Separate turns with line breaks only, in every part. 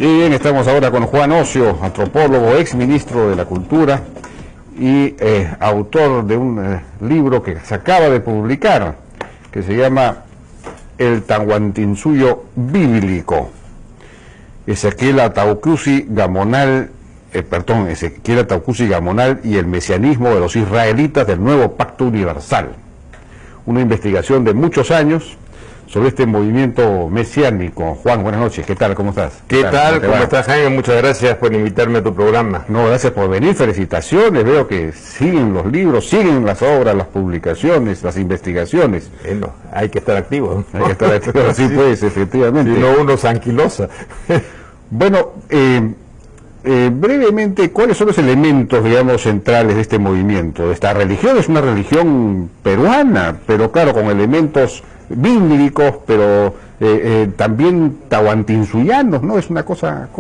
Y bien, estamos ahora con Juan Ocio, antropólogo, ex ministro de la Cultura y autor de un libro que se acaba de publicar, que se llama El Tahuantinsuyo Bíblico. Ezequiel Atauqusi Gamonal y el mesianismo de los israelitas del nuevo pacto universal. Una investigación de muchos años sobre este movimiento mesiánico. Juan, buenas noches, ¿qué tal? ¿Cómo estás?
¿Qué tal? ¿Cómo estás, Jaime? Muchas gracias por invitarme a tu programa.
No, gracias por venir, felicitaciones, veo que siguen los libros, siguen las obras, las publicaciones, las investigaciones.
Bueno, hay que estar activo.
Hay que estar activo, sí pues, efectivamente.
Si no, uno se anquilosa.
Bueno, brevemente, ¿cuáles son los elementos, digamos, centrales de este movimiento? Esta religión es una religión peruana, pero claro, con elementos bíblicos, pero también tahuantinsuyanos, ¿no? Es una cosa...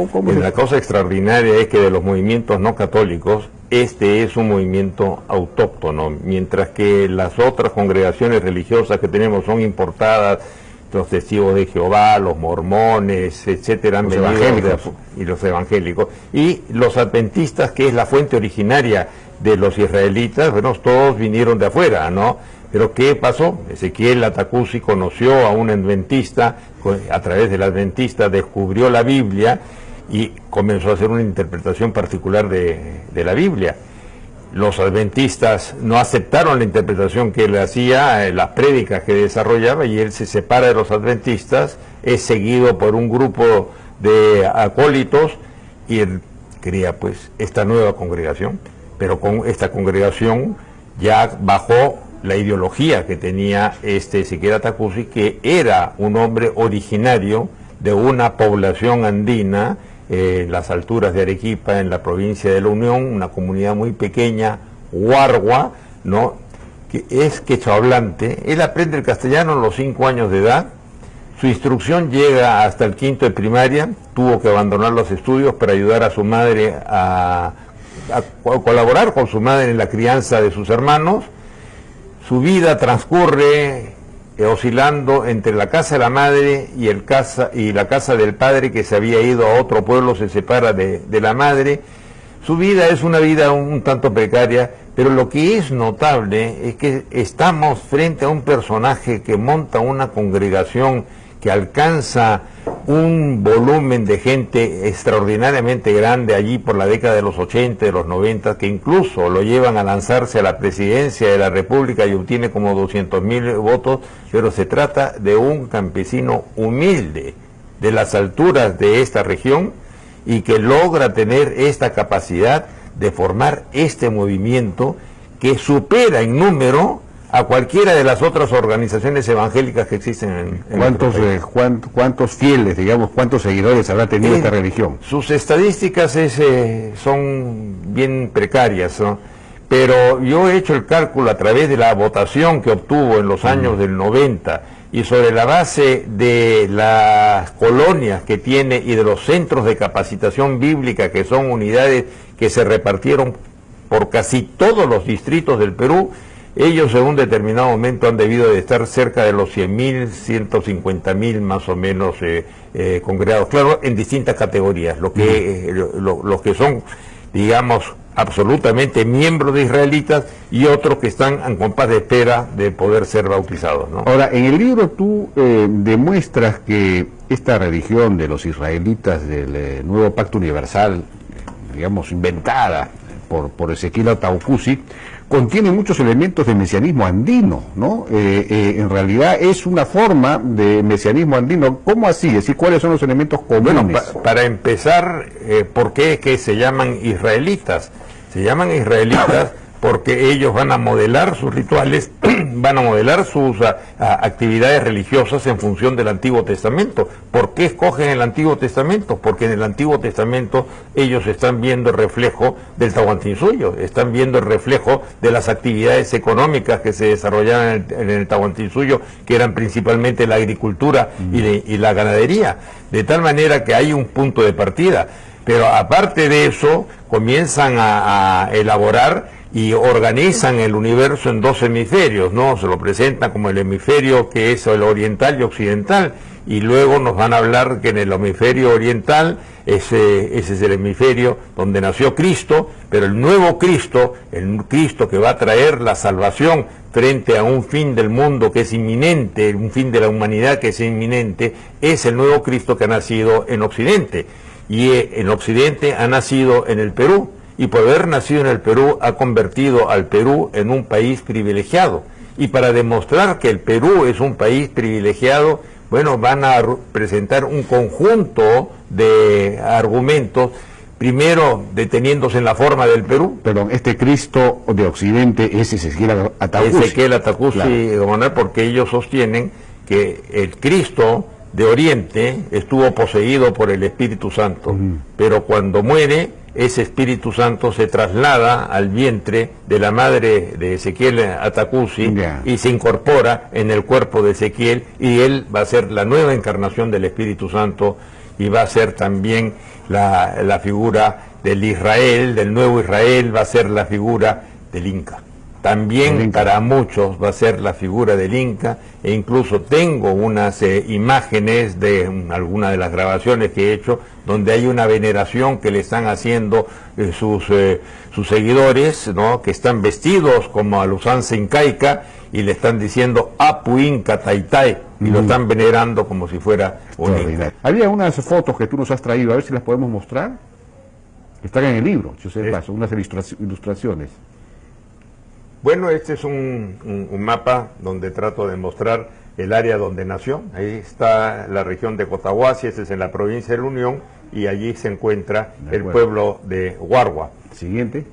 La cosa extraordinaria es que de los movimientos no católicos, este es un movimiento autóctono, mientras que las otras congregaciones religiosas que tenemos son importadas, los testigos de Jehová, los mormones, etcétera,
los evangélicos.
Y los evangélicos, y los adventistas, que es la fuente originaria de los israelitas, bueno, todos vinieron de afuera, ¿no? Pero ¿qué pasó? Ezequiel Atauqusi conoció a un adventista, a través del adventista descubrió la Biblia y comenzó a hacer una interpretación particular de la Biblia. Los adventistas no aceptaron la interpretación que él hacía, las prédicas que desarrollaba, y él se separa de los adventistas, es seguido por un grupo de acólitos, y él crea pues esta nueva congregación, pero con esta congregación ya bajó la ideología que tenía Ezequiel Atauqusi, que era un hombre originario de una población andina, en las alturas de Arequipa, en la provincia de La Unión, una comunidad muy pequeña, Huargua, ¿no?, que es quechohablante. Él aprende el castellano a los 5 años de edad, su instrucción llega hasta el 5º de primaria, tuvo que abandonar los estudios para ayudar a su madre a colaborar con su madre en la crianza de sus hermanos. Su vida transcurre oscilando entre la casa de la madre y la casa del padre, que se había ido a otro pueblo, se separa de la madre. Su vida es una vida un tanto precaria, pero lo que es notable es que estamos frente a un personaje que monta una congregación que alcanza un volumen de gente extraordinariamente grande allí por la década de los 80, de los 90, que incluso lo llevan a lanzarse a la presidencia de la República y obtiene como 200.000 votos, pero se trata de un campesino humilde de las alturas de esta región y que logra tener esta capacidad de formar este movimiento que supera en número a cualquiera de las otras organizaciones evangélicas que existen en
¿Cuántos fieles, digamos, cuántos seguidores habrá tenido esta religión?
Sus estadísticas son bien precarias, ¿no? Pero yo he hecho el cálculo a través de la votación que obtuvo en los años del 90 y sobre la base de las colonias que tiene y de los centros de capacitación bíblica, que son unidades que se repartieron por casi todos los distritos del Perú. Ellos en un determinado momento han debido de estar cerca de los 100.000, 150.000 más o menos congregados, claro, en distintas categorías, los que son, digamos, absolutamente miembros de israelitas y otros que están en compás de espera de poder ser bautizados, ¿no?
Ahora, en el libro tú demuestras que esta religión de los israelitas del nuevo pacto universal, digamos, inventada por Ezequiel Atauqusi, contiene muchos elementos de mesianismo andino, ¿no? En realidad es una forma de mesianismo andino. ¿Cómo así? Es decir, ¿cuáles son los elementos comunes?
Bueno, para empezar, ¿por qué es que se llaman israelitas? Se llaman israelitas porque ellos van a modelar sus rituales, van a modelar sus actividades religiosas en función del Antiguo Testamento. ¿Por qué escogen el Antiguo Testamento? Porque en el Antiguo Testamento ellos están viendo el reflejo del Tahuantinsuyo, están viendo el reflejo de las actividades económicas que se desarrollaban en el Tahuantinsuyo, que eran principalmente la agricultura y la ganadería, de tal manera que hay un punto de partida. Pero aparte de eso, comienzan a elaborar y organizan el universo en dos hemisferios, ¿no? Se lo presentan como el hemisferio que es el oriental y occidental, y luego nos van a hablar que en el hemisferio oriental ese es el hemisferio donde nació Cristo, pero el nuevo Cristo, el Cristo que va a traer la salvación frente a un fin del mundo que es inminente, un fin de la humanidad que es inminente, es el nuevo Cristo que ha nacido en Occidente. Y en Occidente ha nacido en el Perú, y por haber nacido en el Perú ha convertido al Perú en un país privilegiado. Y para demostrar que el Perú es un país privilegiado, bueno, van a presentar un conjunto de argumentos, primero deteniéndose en la forma del Perú.
Perdón, este Cristo de Occidente es Ezequiel Atacusi.
Ezequiel Atacusi, claro. Porque ellos sostienen que el Cristo de Oriente estuvo poseído por el Espíritu Santo, pero cuando muere, ese Espíritu Santo se traslada al vientre de la madre de Ezequiel Atacusi y se incorpora en el cuerpo de Ezequiel, y él va a ser la nueva encarnación del Espíritu Santo, y va a ser también la figura del Israel, del nuevo Israel, va a ser la figura del Inca. También para muchos va a ser la figura del Inca, e incluso tengo unas imágenes de alguna de las grabaciones que he hecho, donde hay una veneración que le están haciendo sus seguidores, ¿no? Que están vestidos como a la usanza incaica y le están diciendo Apu Inca Taitai, y lo están venerando como si fuera un Inca.
Había unas fotos que tú nos has traído, a ver si las podemos mostrar. Están en el libro, si usted pasa, unas ilustraciones.
Bueno, este es un mapa donde trato de mostrar el área donde nació. Ahí está la región de Cotahuasi, ese es en la provincia de La Unión, y allí se encuentra el pueblo de Huargua.
Siguiente.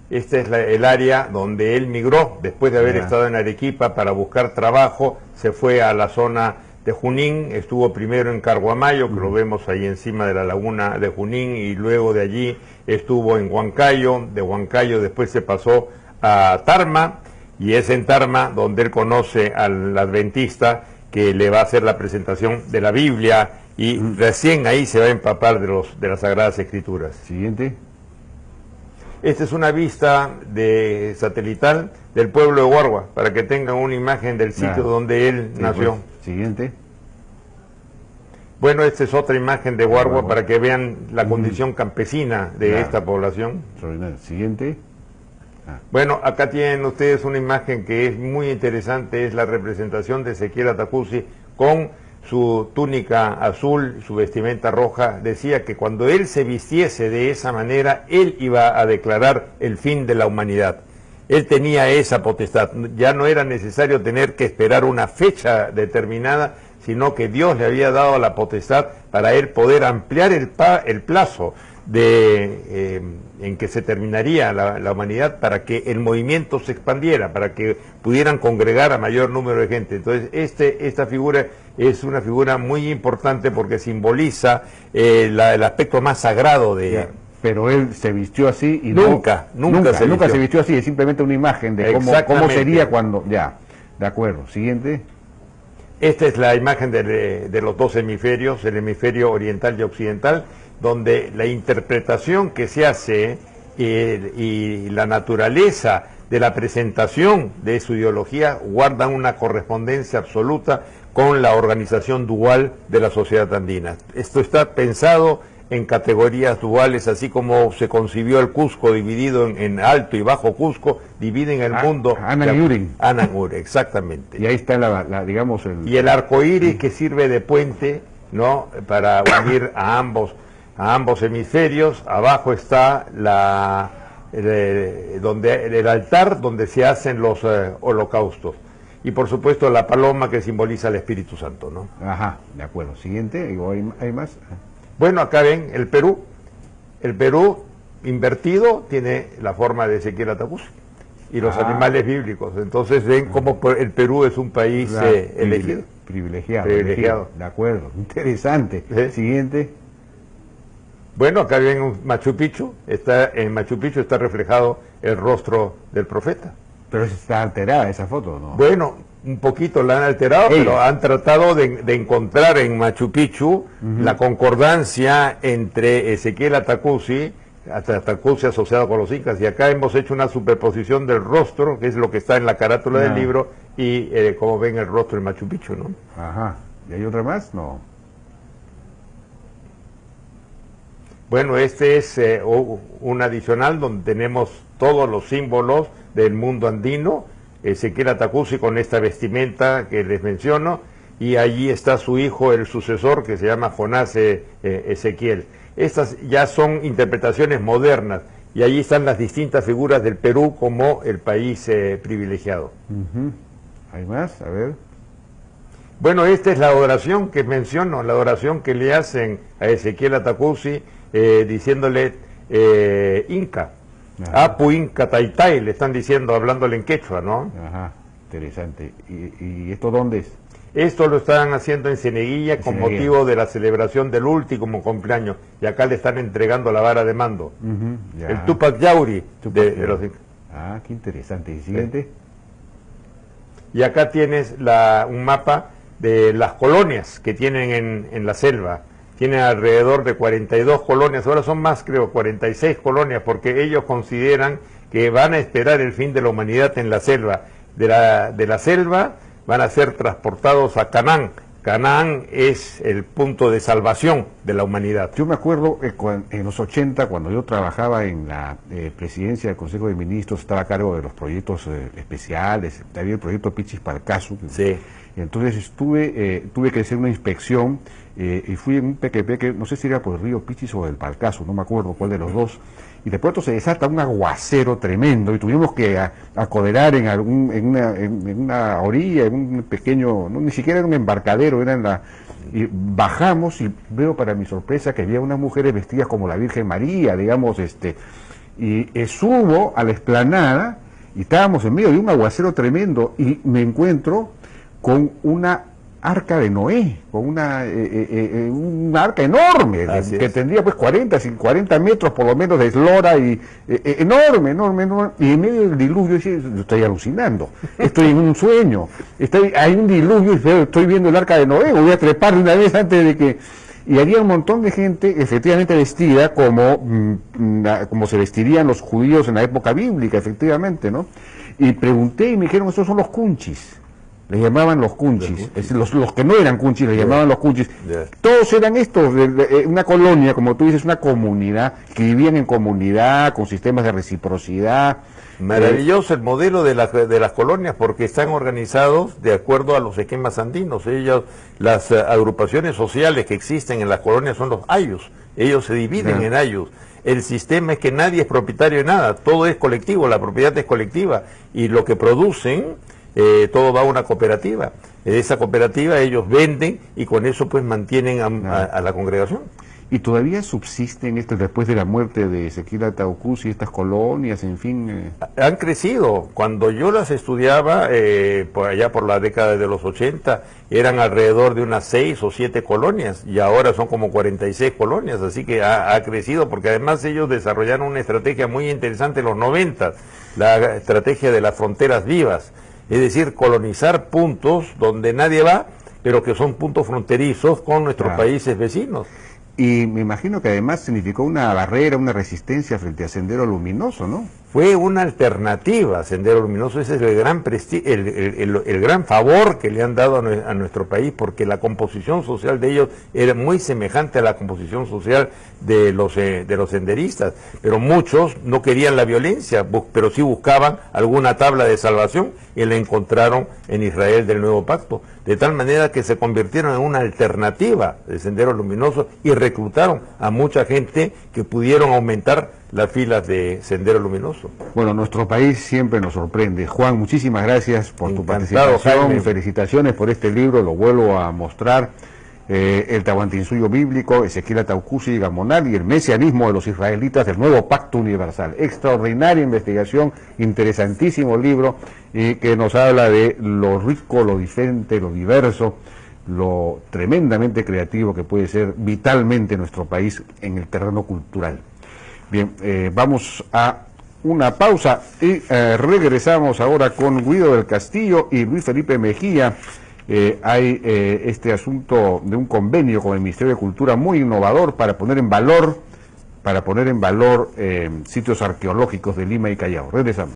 Este es el área donde él migró, después de haber estado en Arequipa para buscar trabajo, se fue a la zona de Junín, estuvo primero en Carguamayo, que lo vemos ahí encima de la laguna de Junín, y luego de allí estuvo en Huancayo, de Huancayo después se pasó a Tarma, y es en Tarma donde él conoce al adventista que le va a hacer la presentación de la Biblia, y recién ahí se va a empapar de las Sagradas Escrituras.
Siguiente.
Esta es una vista satelital del pueblo de Huargua, para que tengan una imagen del sitio donde él nació.
Siguiente.
Bueno, esta es otra imagen de Huargua para que vean la condición campesina de esta población.
Siguiente.
Bueno, acá tienen ustedes una imagen que es muy interesante, es la representación de Ezequiel Atacusi con su túnica azul, su vestimenta roja. Decía que cuando él se vistiese de esa manera, él iba a declarar el fin de la humanidad. Él tenía esa potestad, ya no era necesario tener que esperar una fecha determinada, sino que Dios le había dado la potestad para él poder ampliar el plazo en que se terminaría la humanidad, para que el movimiento se expandiera, para que pudieran congregar a mayor número de gente. Entonces esta figura es una figura muy importante porque simboliza el aspecto más sagrado de...
Pero él se vistió así y
nunca
se vistió así, es simplemente una imagen de cómo sería cuando... de acuerdo. Siguiente.
Esta es la imagen de los dos hemisferios, el hemisferio oriental y occidental, donde la interpretación que se hace y la naturaleza de la presentación de su ideología guardan una correspondencia absoluta con la organización dual de la sociedad andina. Esto está pensado en categorías duales, así como se concibió el Cusco dividido en Alto y Bajo Cusco, dividen el mundo.
Anang-Urin.
Anang-Urin, exactamente.
Y ahí está digamos
y el arco iris que sirve de puente, ¿no?, para unir a ambos hemisferios. Abajo está el altar donde se hacen los holocaustos. Y por supuesto la paloma que simboliza el Espíritu Santo, ¿no?
Ajá, de acuerdo. Siguiente, ¿hay más?
Bueno, acá ven el Perú. El Perú invertido tiene la forma de Ezequiel Atacusi y los animales bíblicos. Entonces ven cómo el Perú es un país elegido.
Privilegiado. De acuerdo, interesante. Siguiente.
Bueno, acá ven Machu Picchu. En Machu Picchu está reflejado el rostro del profeta.
Pero está alterada esa foto, ¿no?
Bueno, un poquito la han alterado, pero han tratado de encontrar en Machu Picchu la concordancia entre Ezequiel Atacusi Atacusi asociado con los incas, y acá hemos hecho una superposición del rostro, que es lo que está en la carátula del libro, y como ven el rostro del Machu Picchu, ¿no?
Ajá. ¿Y hay otra más? No.
Bueno, este es un adicional donde tenemos todos los símbolos del mundo andino, Ezequiel Atacusi con esta vestimenta que les menciono, y allí está su hijo, el sucesor, que se llama Jonás Ezequiel. Estas ya son interpretaciones modernas, y allí están las distintas figuras del Perú como el país privilegiado.
¿Hay más? A ver.
Bueno, esta es la adoración que menciono, la adoración que le hacen a Ezequiel Atacusi, diciéndole Inca.
Ajá.
Apu Inca Taitai, le están diciendo, hablándole en quechua, ¿no?
Ajá, interesante. ¿Y esto dónde es?
Esto lo están haciendo en Cieneguilla con motivo de la celebración del último cumpleaños, y acá le están entregando la vara de mando. El Tupac Yauri de los Incas.
Ah, qué interesante. ¿Y siguiente?
Y acá tienes un mapa de las colonias que tienen en la selva. Tienen alrededor de 42 colonias, ahora son más, creo, 46 colonias, porque ellos consideran que van a esperar el fin de la humanidad en la selva. De la selva van a ser transportados a Canaán. Canaán es el punto de salvación de la humanidad.
Yo me acuerdo en los 80, cuando yo trabajaba en la presidencia del Consejo de Ministros, estaba a cargo de los proyectos especiales, había el proyecto Pichis Palcasu.
Sí.
Entonces tuve que hacer una inspección y fui en un pequepeque, no sé si era por el río Pichis o el Palcasu, no me acuerdo cuál de los dos, y de pronto se desata un aguacero tremendo y tuvimos que acoderar en una orilla, en un pequeño, no, ni siquiera era un embarcadero, y bajamos y veo para mi sorpresa que había unas mujeres vestidas como la Virgen María, digamos, y subo a la explanada y estábamos en medio de un aguacero tremendo y me encuentro con una arca de Noé, con una arca enorme, que tendría pues 40 metros por lo menos de eslora, y enorme, y en medio del diluvio, yo estoy alucinando, estoy en un sueño, hay un diluvio y estoy viendo el arca de Noé, voy a trepar de una vez antes de que... Y había un montón de gente efectivamente vestida como se vestirían los judíos en la época bíblica, efectivamente, ¿no? Y pregunté y me dijeron, esos son los cunchis. Les llamaban los cunchis, los que no eran cunchis les llamaban los cunchis. Todos eran estos, una colonia, como tú dices, una comunidad, que vivían en comunidad, con sistemas de reciprocidad.
Maravilloso el modelo de las colonias, porque están organizados de acuerdo a los esquemas andinos. Las agrupaciones sociales que existen en las colonias son los ayllus, ellos se dividen en ayllus. El sistema es que nadie es propietario de nada, todo es colectivo, la propiedad es colectiva, y lo que producen... todo va a una cooperativa. De esa cooperativa ellos venden y con eso pues mantienen a la congregación.
¿Y todavía subsisten después de la muerte de Ezequiel Atacusi, estas colonias, en fin?
Han crecido. Cuando yo las estudiaba, por allá por la década de los 80, eran alrededor de unas 6 o 7 colonias, y ahora son como 46 colonias, así que ha crecido, porque además ellos desarrollaron una estrategia muy interesante en los 90, la estrategia de las fronteras vivas. Es decir, colonizar puntos donde nadie va, pero que son puntos fronterizos con nuestros países vecinos.
Y me imagino que además significó una barrera, una resistencia frente a Sendero Luminoso, ¿no?
Fue una alternativa a Sendero Luminoso, ese es el gran el gran favor que le han dado a nuestro país, porque la composición social de ellos era muy semejante a la composición social de los senderistas, pero muchos no querían la violencia, pero sí buscaban alguna tabla de salvación, y la encontraron en Israel del Nuevo Pacto, de tal manera que se convirtieron en una alternativa de Sendero Luminoso y reclutaron a mucha gente que pudieron aumentar las filas de Sendero Luminoso.
Bueno, nuestro país siempre nos sorprende. Juan, muchísimas gracias por tu participación,
Jaime.
Felicitaciones por este libro, lo vuelvo a mostrar, el Tahuantinsuyo bíblico, Ezequiel Atacusi y Gamonal, y el mesianismo de los israelitas del Nuevo Pacto Universal. Extraordinaria investigación, interesantísimo libro, que nos habla de lo rico, lo diferente, lo diverso, lo tremendamente creativo que puede ser vitalmente nuestro país en el terreno cultural. Bien, vamos a una pausa y regresamos ahora con Guido del Castillo y Luis Felipe Mejía. Hay este asunto de un convenio con el Ministerio de Cultura muy innovador para poner en valor para poner en valor sitios arqueológicos de Lima y Callao. Regresamos.